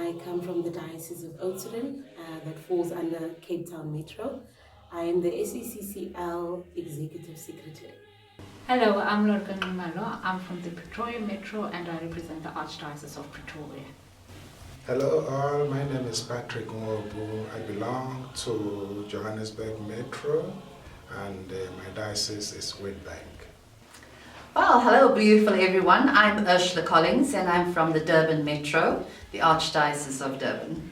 I come from the Diocese of Oudtshoorn that falls under Cape Town Metro. I am the SECCL Executive Secretary. Hello, I'm Lorcan Malo. I'm from the Pretoria Metro and I represent the Archdiocese of Pretoria. Hello all, my name is Patrick Ngobu. I belong to Johannesburg Metro and my diocese is Witbank. Well, hello beautiful everyone. I'm Ursula Collins and I'm from the Durban Metro, the Archdiocese of Durban.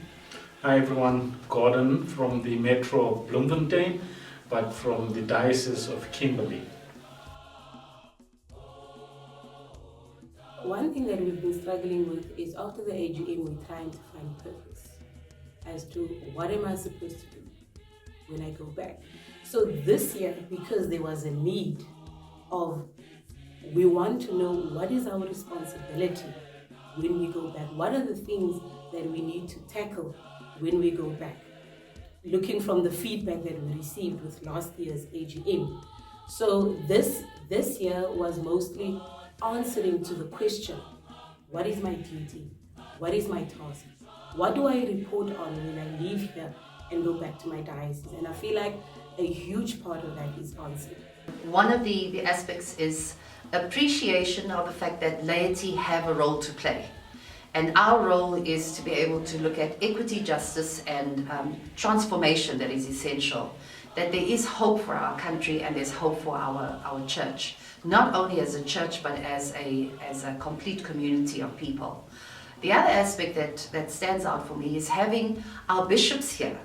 Hi everyone, Gordon from the Metro of Bloemfontein, but from the Diocese of Kimberley. One thing that we've been struggling with is after the AGM we're trying to find purpose as to what am I supposed to do when I go back. So this year, because there was a need of, we want to know what is our responsibility when we go back, what are the things that we need to tackle when we go back, looking from the feedback that we received with last year's AGM. So this year was mostly answering to the question, what is my duty? What is my task? What do I report on when I leave here and go back to my diocese? And I feel like a huge part of that is answered. One of the aspects is appreciation of the fact that laity have a role to play. And our role is to be able to look at equity, justice and transformation that is essential. That there is hope for our country and there's hope for our church. Not only as a church but as a complete community of people. The other aspect that stands out for me is having our bishops here.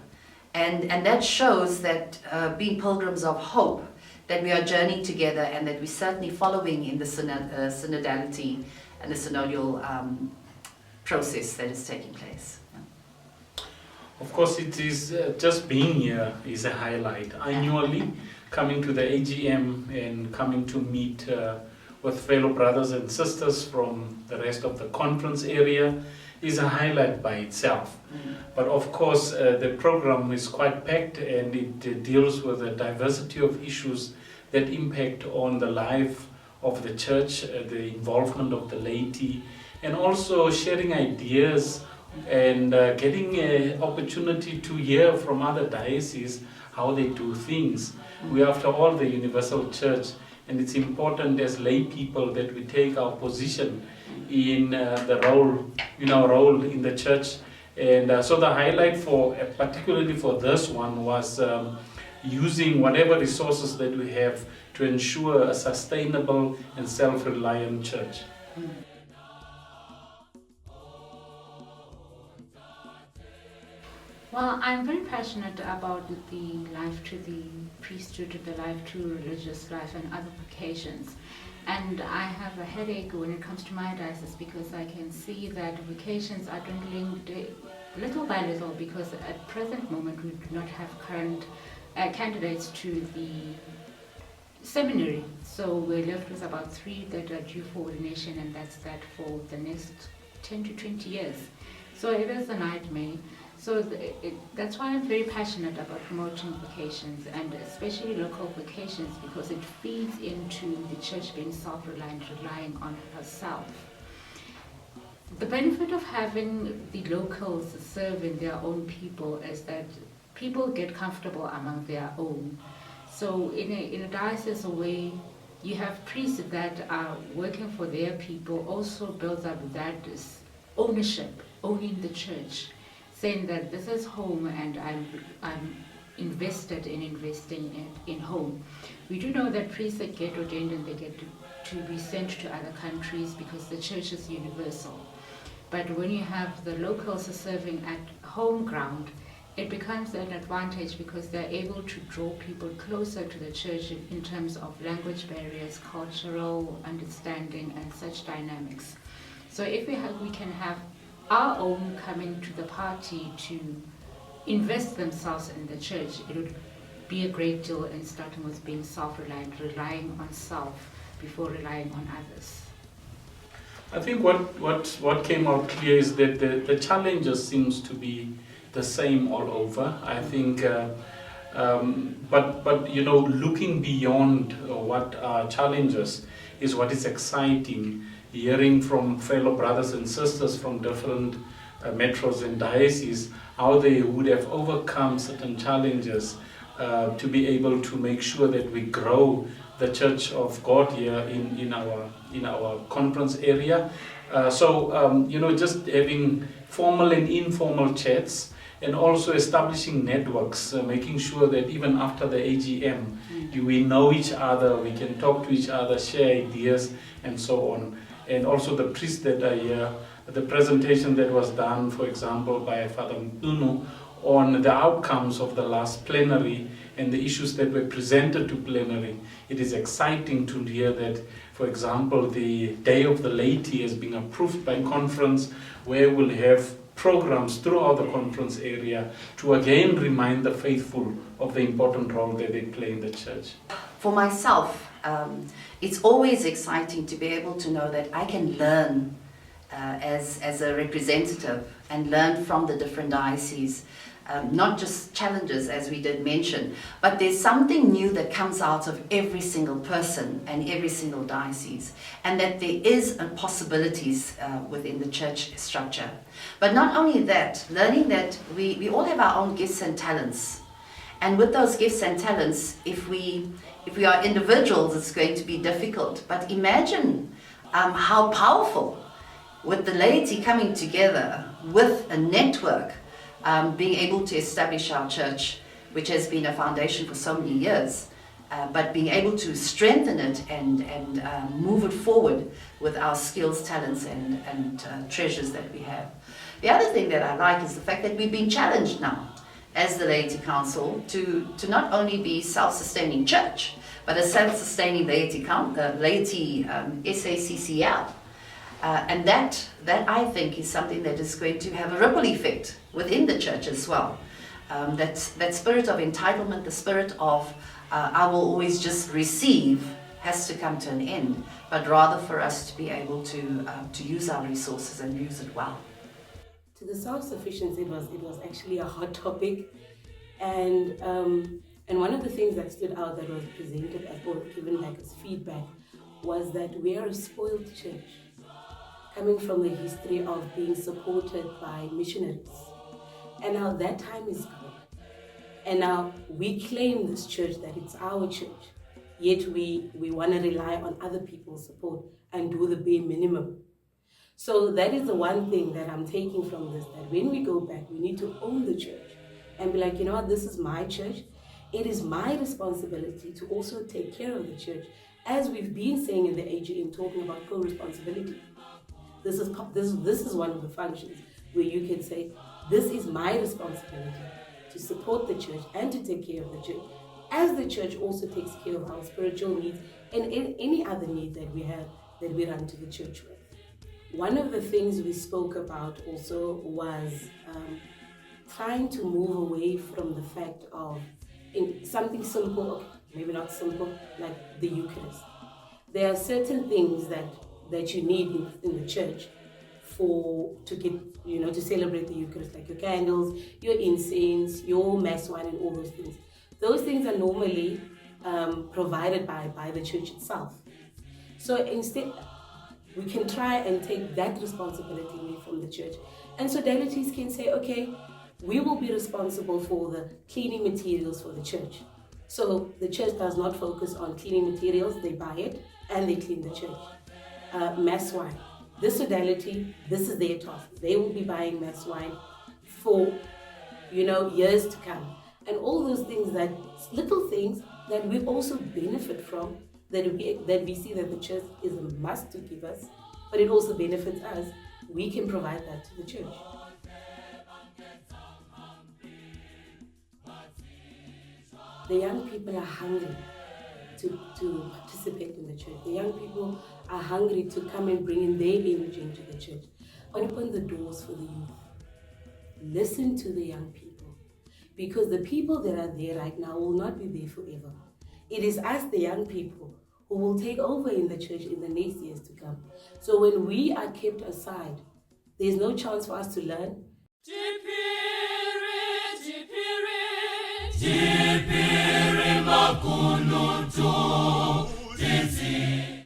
And that shows that being pilgrims of hope, that we are journeying together and that we're certainly following in the synodality and the synodal process that is taking place. Of course, it is just being here is a highlight. Annually, coming to the AGM and coming to meet with fellow brothers and sisters from the rest of the conference area is a highlight by itself. But of course, the program is quite packed and it deals with a diversity of issues that impact on the life of the church, the involvement of the laity, and also sharing ideas and getting an opportunity to hear from other dioceses how they do things. We are, after all, the universal church, and it's important as lay people that we take our position in our role in the church. And so the highlight particularly for this one was using whatever resources that we have to ensure a sustainable and self-reliant church. Well, I'm very passionate about the life to the priesthood, the life to religious life and other vocations. And I have a headache when it comes to my diocese because I can see that vocations are dwindling little by little because at present moment we do not have current candidates to the seminary. So we're left with about 3 that are due for ordination, and that's that for the next 10 to 20 years. So it is a nightmare. So that's why I'm very passionate about promoting vocations, and especially local vocations, because it feeds into the church being self-reliant, relying on herself. The benefit of having the locals serving their own people is that people get comfortable among their own. So in a diocese way, you have priests that are working for their people, also builds up that ownership, owning the church, saying that this is home and I'm invested in investing in home. We do know that priests that get ordained and they get to be sent to other countries because the church is universal. But when you have the locals serving at home ground, it becomes an advantage because they're able to draw people closer to the church in terms of language barriers, cultural understanding and such dynamics. So if we can have our own coming to the party to invest themselves in the church, it would be a great deal in starting with being self-reliant, relying on self before relying on others. I think what came out clear is that the challenges seems to be the same all over. I think, but you know, looking beyond what are challenges is what is exciting. Hearing from fellow brothers and sisters from different metros and dioceses how they would have overcome certain challenges to be able to make sure that we grow the Church of God here in our conference area. You know, just having formal and informal chats, and also establishing networks, making sure that even after the AGM, we know each other, we can talk to each other, share ideas, and so on. And also the priests that are here, the presentation that was done, for example, by Father Mdunu on the outcomes of the last plenary and the issues that were presented to plenary. It is exciting to hear that, for example, the Day of the Laity has been approved by conference, where we'll have programs throughout the conference area to again remind the faithful of the important role that they play in the church. For myself, it's always exciting to be able to know that I can learn as a representative and learn from the different dioceses. Not just challenges, as we did mention, but there's something new that comes out of every single person and every single diocese, and that there is possibilities within the church structure. But not only that, learning that we all have our own gifts and talents, and with those gifts and talents, if we are individuals, it's going to be difficult. But imagine how powerful, with the laity coming together with a network, being able to establish our church, which has been a foundation for so many years, but being able to strengthen it and move it forward with our skills, talents, and treasures that we have. The other thing that I like is the fact that we've been challenged now as the Laity Council to not only be self-sustaining church, but a self-sustaining laity SACCL. And that I think is something that is going to have a ripple effect within the church as well. That spirit of entitlement, the spirit of I will always just receive, has to come to an end, but rather for us to be able to use our resources and use it well. To the self-sufficiency, it was actually a hot topic, and one of the things that stood out that was presented as, or given like as feedback, was that we are a spoiled church, coming from the history of being supported by missionaries, and now that time is gone, and now we claim this church that it's our church, yet we want to rely on other people's support and do the bare minimum. So that is the one thing that I'm taking from this, that when we go back, we need to own the church and be like, you know what, this is my church. It is my responsibility to also take care of the church, as we've been saying in the AGM, talking about co-responsibility. This is one of the functions where you can say, this is my responsibility to support the church and to take care of the church, as the church also takes care of our spiritual needs and any other need that we have, that we run to the church with. One of the things we spoke about also was trying to move away from the fact of something simple, okay, maybe not simple, like the Eucharist. There are certain things that you need in the church to celebrate the Eucharist, like your candles, your incense, your mass wine, and all those things. Those things are normally provided by the church itself. So instead, we can try and take that responsibility away from the church. And so sodalities can say, okay, we will be responsible for the cleaning materials for the church. So the church does not focus on cleaning materials, they buy it and they clean the church. Mass wine. This sodality, this is their task. They will be buying mass wine for, years to come. And all those things, little things that we also benefit from, that we see that the church is a must to give us, but it also benefits us. We can provide that to the church. The young people are hungry to participate in the church. The young people are hungry to come and bring in their energy into the church. Open the doors for the youth. Listen to the young people. Because the people that are there right now will not be there forever. It is us, the young people, who will take over in the church in the next years to come. So when we are kept aside, there's no chance for us to learn.